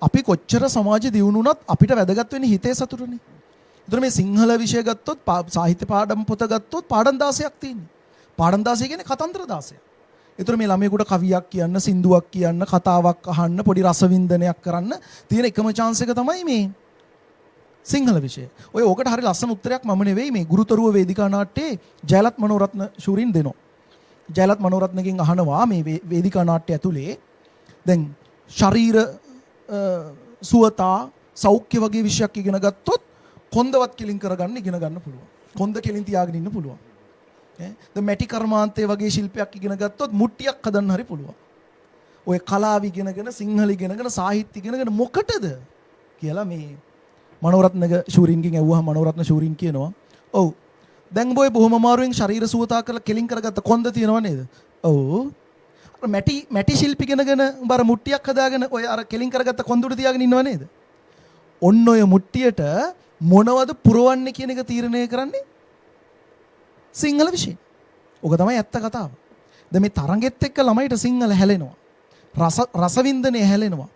අපි කොච්චර සමාජ දියුණුනත් අපිට වැදගත් වෙන්නේ හිතේ සතුටනේ. ඒතර මේ සිංහල විෂය ගත්තොත් සාහිත්‍ය පාඩම් පොත ගත්තොත් පාඩම් 16ක් තියෙනවා. පාඩම් 16 කියන්නේ කතන්දර 16ක්. ඒතර මේ ළමයෙකුට කවියක් කියන්න, සින්දුවක් කියන්න, කතාවක් අහන්න, පොඩි රසවින්දනයක් කරන්න තියෙන එකම chance එක තමයි මේ සිංහල විෂය. ඔය ඕකට හරි ලස්සන උත්තරයක් මම නෙවෙයි මේ ගුරුතරුව වේදිකා නාට්‍යයේ ජයලත් මනෝරත්න ශූරින් දෙනවා. ජයලත් මනෝරත්නගෙන් අහනවා මේ වේදිකා නාට්‍ය ඇතුලේ දැන් ශරීර සුවතා සෞඛ්‍ය වගේ විෂයක් ඉගෙන ගත්තොත් කොන්දවත් කෙලින් කරගන්න ඉගෙන ගන්න පුළුවන්. කොන්ද කෙලින් තියාගෙන ඉන්න පුළුවන්. ඈ මැටි කර්මාන්තය වගේ ශිල්පයක් ඉගෙන ගත්තොත් මුට්ටියක් හදන්න හරි පුළුවන්. ඔය කලාව ඉගෙනගෙන සිංහල ඉගෙනගෙන සාහිත්‍ය ඉගෙනගෙන මොකටද කියලා මේ මනෝරත්න ශූරින්ගෙන් ඇහුවා. මනෝරත්න ශූරින් කියනවා ඔව් දැන් බොයි බොහොම අමාරුවෙන් ශරීර සුවතා කරලා කෙලින් කරගත්ත කොන්ද තියෙනව නේද? ඔව් අර මැටි ශිල්ප ඉගෙනගෙන බර මුට්ටියක් හදාගෙන ඔය අර කෙලින් කරගත්ත කොන්ද උඩ තියාගෙන ඉන්නව නේද? ඔන්න ඔය මුට්ටියට මොනවද පුරවන්නේ කියන එක තීරණය කරන්නේ සිංහල විෂය. ඔක තමයි ඇත්ත කතාව. දැන් මේ තරගෙත් එක්ක ළමයිට සිංහල හැලෙනවා. රසවින්දනය හැලෙනවා.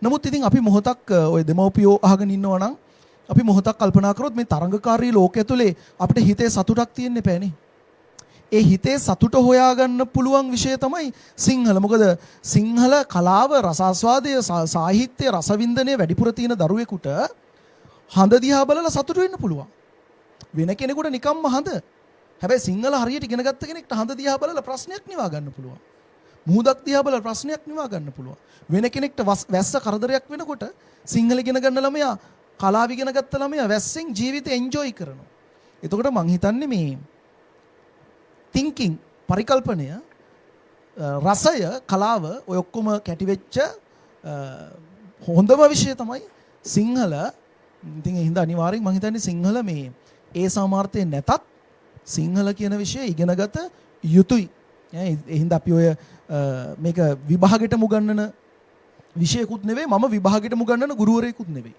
නමුත් ඉතින් අපි මොහොතක් ඔය දෙමව්පියෝ අහගෙන ඉන්නවා නම් අපි මොහොතක් කල්පනා කරොත් මේ තරඟකාරී ලෝකයේ තුලේ අපිට හිතේ සතුටක් තියෙන්න එපානේ. ඒ හිතේ සතුට හොයාගන්න පුළුවන් විෂය තමයි සිංහල. මොකද සිංහල කලාව, රසාස්වාදය, සාහිත්‍ය, රසවින්දනය වැඩිපුර තියෙන දරුවෙකුට හඳ දිහා බලලා සතුට වෙන්න පුළුවන්. වෙන කෙනෙකුට නිකම්ම හඳ. හැබැයි සිංහල හරියට ඉගෙන ගත්ත කෙනෙක්ට හඳ දිහා බලලා ප්‍රශ්නයක් නිවා ගන්න පුළුවන්. මුහුදක් දිහා බලලා ප්‍රශ්නයක් නිවා ගන්න පුළුවන්. වෙන කෙනෙක්ට වැස්ස කරදරයක් වෙනකොට සිංහල ඉගෙන ගන්න ළමයා, කලාව ඉගෙන ගත්ත ළමයා වැස්සෙන් ජීවිතේ එන්ජොයි කරනවා. එතකොට මං හිතන්නේ මේ thinking පරිකල්පනය, රසය, කලාව ඔය ඔක්කොම කැටි වෙච්ච හොඳම විෂය තමයි සිංහල. ඉතින් ඒ හින්දා අනිවාර්යෙන් මං හිතන්නේ සිංහල මේ ඒ සාමාර්ථය නැතත් සිංහල කියන විෂය ඉගෙනගත යුතුයි. ඒ හින්දා අපි ඔය මේක විභාගෙට මුගන්නන විෂයකුත් නෙවෙයි, මම විභාගෙට මුගන්නන ගුරුවරයෙකුත් නෙවෙයි.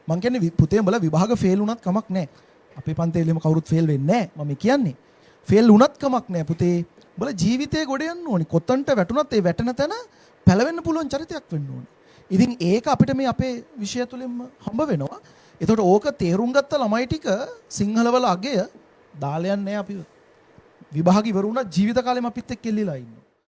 මං කියන්නේ පුතේ උඹලා විභාග ෆේල් වුණත් කමක් නැහැ. අපේ පන්තියේම කවුරුත් ෆේල් වෙන්නේ නැහැ. මම කියන්නේ ෆේල් වුණත් කමක් නැහැ පුතේ. උඹලා ජීවිතේ ගොඩ යන්න ඕනි. කොතනට වැටුණත් ඒ වැටෙන තැන පැලවෙන්න පුළුවන් චරිතයක් වෙන්න ඕනි. ඉතින් ඒක අපිට මේ අපේ විෂය තුලින්ම හම්බ වෙනවා. එතකොට ඕක තේරුම් ගත්ත ළමයි ටික සිංහලවල අගය දාලා යන්නේ අපි විභාග ඉවර වුණා ජීවිත කාලෙම අපිත් එක්ක එල්ලිලා ඉන්නවා.